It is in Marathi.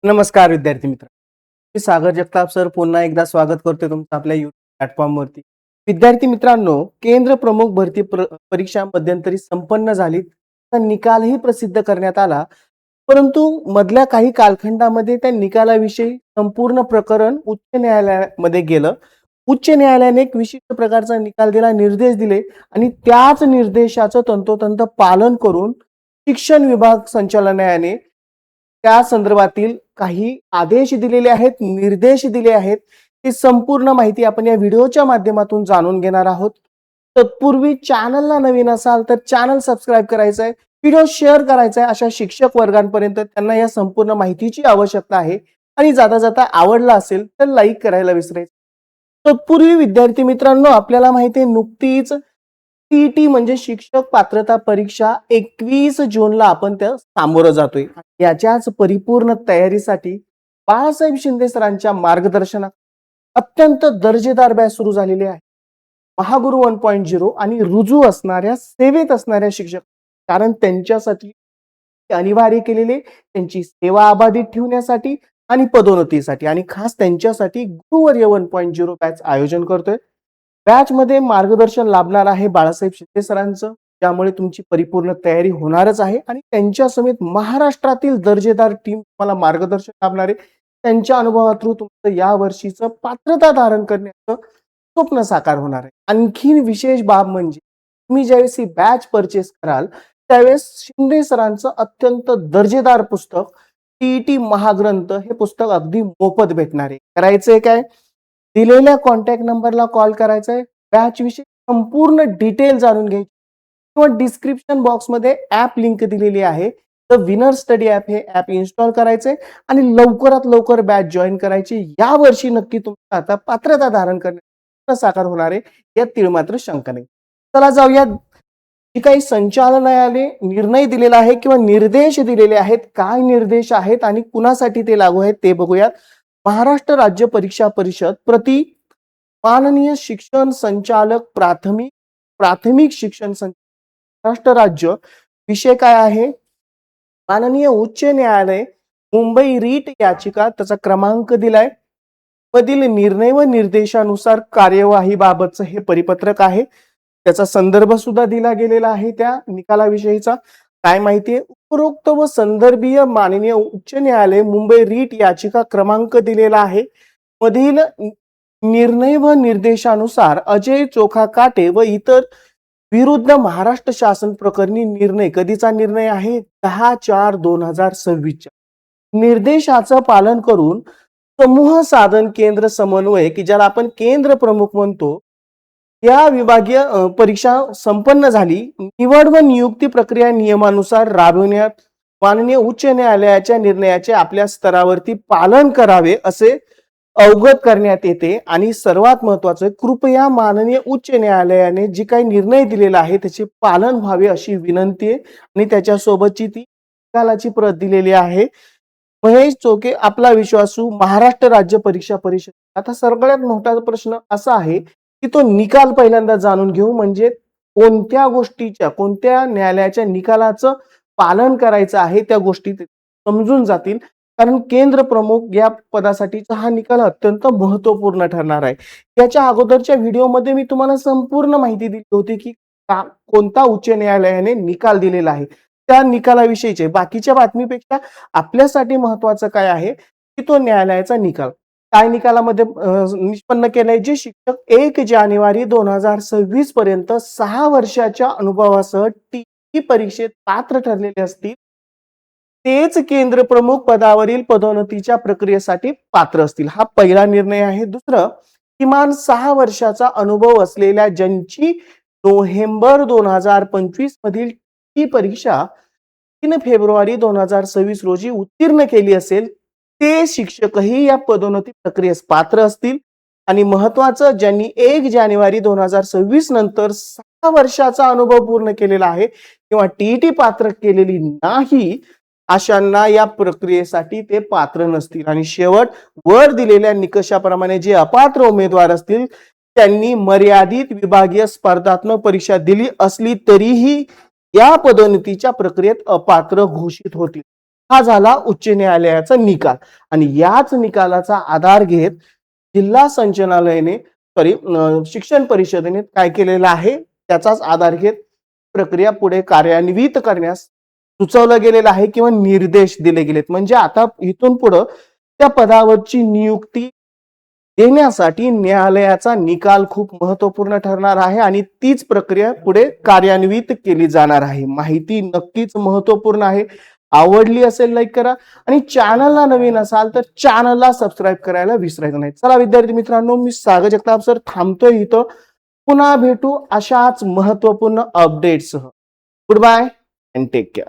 नमस्कार विद्यार्थी मित्र. मी सागर जगताप सर पुन्हा एकदा स्वागत करतोय तुमचं आपल्या YouTube प्लॅटफॉर्मवरती. विद्यार्थी मित्रांनो, केंद्र प्रमुख भरती परीक्षा मध्यंतरी संपन्न झाली. त्याचा निकालही प्रसिद्ध करण्यात आला. परंतु मधल्या काही कालखंडामध्ये त्या निकालाविषयी संपूर्ण प्रकरण उच्च न्यायालयामध्ये गेलं. उच्च न्यायालयाने एक विशिष्ट प्रकारचा निकाल दिला, निर्देश दिले आणि त्याच निर्देशाचं तंतोतंत पालन करून शिक्षण विभाग संचालनालयाने त्या संदर्भातील काही आदेश दिलेले आहेत, निर्देश दिले आहेत. ही संपूर्ण माहिती आपण या व्हिडिओच्या माध्यमातून जाणून घेणार आहोत. तत्पूर्वी चॅनलला नवीन असाल तर चॅनल सबस्क्राईब करायचं आहे, व्हिडिओ शेअर करायचा आहे अशा शिक्षक वर्गांपर्यंत त्यांना या संपूर्ण माहितीची आवश्यकता आहे आणि जाता जाता आवडला असेल तर लाईक करायला विसरायचं. तत्पूर्वी विद्यार्थी मित्रांनो, आपल्याला माहिती आहे नुकतीच सीईटी म्हणजे शिक्षक पात्रता परीक्षा 21 जूनला आपण त्या सामोरं जातोय. याच्याच परिपूर्ण तयारीसाठी बाळासाहेब शिंदे सरांच्या मार्गदर्शनात अत्यंत दर्जेदार बॅच सुरू झालेली आहे. महागुरु 1.0 आणि रुजू असणाऱ्या सेवेत असणाऱ्या शिक्षक, कारण त्यांच्यासाठी अनिवार्य केलेले त्यांची सेवा अबाधित ठेवण्यासाठी आणि पदोन्नतीसाठी आणि खास त्यांच्यासाठी गुरुवर्य 1.0 बॅच आयोजन करतोय. बॅच मध्ये मार्गदर्शन लाभणार आहे बाळासाहेब शिंदे सरांचं, त्यामुळे तुमची परिपूर्ण तयारी होणारच आहे आणि त्यांच्या समेत महाराष्ट्रातील दर्जेदार टीम तुम्हाला मार्गदर्शन लाभणार आहे. त्यांच्या अनुभवा थ्रू तुमचं या वर्षीचं पात्रता धारण करण्याचं स्वप्न साकार होणार आहे. आणखीन विशेष बाब म्हणजे तुम्ही ज्यावेळेस ही बॅच परचेस कराल त्यावेळेस शिंदे सरांचं अत्यंत दर्जेदार पुस्तक टीईटी महाग्रंथ हे पुस्तक अगदी मोफत भेटणार आहे. करायचंय काय, दिलेल्या कॉन्टॅक्ट नंबरला कॉल करायचा आहे, बॅच विषयी संपूर्ण डिटेल जाणून घ्यायची किंवा डिस्क्रिप्शन बॉक्समध्ये ऍप लिंक दिलेली आहे. द विनर स्टडी ऍप हे ऍप इन्स्टॉल करायचंय आणि लवकरात लवकर बॅच जॉईन करायची. या वर्षी नक्की तुमचं आता पात्रता धारण करण्यात साकार होणार आहे, यात तीळ मात्र शंका नाही. चला जाऊया, जी काही संचालनालयाने निर्णय दिलेला आहे किंवा निर्देश दिलेले आहेत, काय निर्देश आहेत आणि कुणासाठी ते लागू आहेत ते बघूयात. महाराष्ट्र राज्य परीक्षा परिषद प्रति माननीय शिक्षण संचालक प्राथमिक शिक्षण महाराष्ट्र राज्य, विषय काय आहे, माननीय उच्च न्यायालय मुंबई रीट याचिका, त्याचा क्रमांक दिलाय. मधील निर्णय व निर्देशानुसार कार्यवाही बाबतचं हे परिपत्रक आहे. त्याचा संदर्भ सुद्धा दिला गेलेला आहे त्या निकालाविषयीचा. काय माहितीये, उपरोक्त व संदर्भीय माननीय उच्च न्यायालय मुंबई रीट याचिका क्रमांक दिलेला आहे. मधील निर्णय व निर्देशानुसार अजय चोखा काटे व इतर विरुद्ध महाराष्ट्र शासन प्रकरणी निर्णय, कधीचा निर्णय आहे, 10/4/2026 निर्देशाचं पालन करून समूह साधन केंद्र समन्वय, की ज्याला आपण केंद्र प्रमुख म्हणतो, या विभागीय परीक्षा संपन्न झाली. निवड व नियुक्ती प्रक्रिया नियमानुसार राबविण्यात माननीय उच्च न्यायालयाच्या निर्णयाचे आपल्या स्तरावरती पालन करावे असे अवगत करण्यात येते. आणि सर्वात महत्वाचं, कृपया माननीय उच्च न्यायालयाने जी काही निर्णय दिलेला आहे त्याचे पालन व्हावे अशी विनंती आहे. आणि त्याच्यासोबतची ती निकालाची प्रत दिलेली आहे. महेश चोके, आपला विश्वासू, महाराष्ट्र राज्य परीक्षा परिषद. आता सगळ्यात मोठा प्रश्न असा आहे की तो निकाल पहिल्यांदा जाणून घेऊ, म्हणजे कोणत्या गोष्टीच्या, कोणत्या न्यायालयाच्या निकालाचं पालन करायचं आहे त्या गोष्टी समजून जातील. कारण केंद्र प्रमुख या पदासाठीचा हा निकाल अत्यंत महत्वपूर्ण ठरणार आहे. याच्या अगोदरच्या व्हिडिओमध्ये मी तुम्हाला संपूर्ण माहिती दिली होती की कोणता उच्च न्यायालयाने निकाल दिलेला आहे, त्या निकालाविषयीचे. बाकीच्या बातमीपेक्षा आपल्यासाठी महत्वाचं काय आहे की तो न्यायालयाचा निकाल काय निकालामध्ये निष्पन्न केलंय. जे शिक्षक 1 जानेवारी 2026 पर्यंत 6 वर्षाच्या अनुभवासह टीई परीक्षेत पात्र ठरलेले असतील तेच केंद्र प्रमुख पदावरील पदोन्नतीच्या प्रक्रियेसाठी पात्र असतील. हा पहिला निर्णय आहे. दुसरं, किमान 6 वर्षाचा अनुभव असलेल्या ज्यांची नोव्हेंबर 2025 मधील टी परीक्षा 3 फेब्रुवारी 2026 रोजी उत्तीर्ण केली असेल ते शिक्षकही या पदोन्नती प्रक्रियेस पात्र असतील. आणि महत्वाचं, ज्यांनी 1 जानेवारी 2026 नंतर 6 वर्षाचा अनुभव पूर्ण केलेला आहे किंवा टीईटी पात्र केलेली नाही अशांना या प्रक्रियेसाठी ते पात्र नसतील. आणि शेवट, वर दिलेल्या निकषाप्रमाणे जे अपात्र उमेदवार असतील त्यांनी मर्यादित विभागीय स्पर्धात्मक परीक्षा दिली असली तरीही या पदोन्नतीच्या प्रक्रियेत अपात्र घोषित होतील. हा झाला उच्च न्यायालयाचा निकाल आणि याच निकालाचा आधार घेत जिल्हा संचालनालयाने शिक्षण परिषदेने काय केलेलं आहे त्याचाच आधार घेत प्रक्रिया पुढे कार्यान्वित करण्यास सुचवलं गेलेलं आहे किंवा निर्देश दिले गेलेत. म्हणजे आता इथून पुढे त्या पदावरची नियुक्ती देण्यासाठी न्यायालयाचा निकाल खूप महत्वपूर्ण ठरणार आहे आणि तीच प्रक्रिया पुढे कार्यान्वित केली जाणार आहे. माहिती नक्कीच महत्वपूर्ण आहे. आवडली असेल लाईक करा आणि चॅनलला नवीन असाल तर चॅनलला सबस्क्राईब करायला विसरायचं नाही. चला विद्यार्थी मित्रांनो, मी सागर जगताप सर थांबतोय इथं. पुन्हा भेटू अशाच महत्वपूर्ण अपडेट्ससह. Good bye and take care.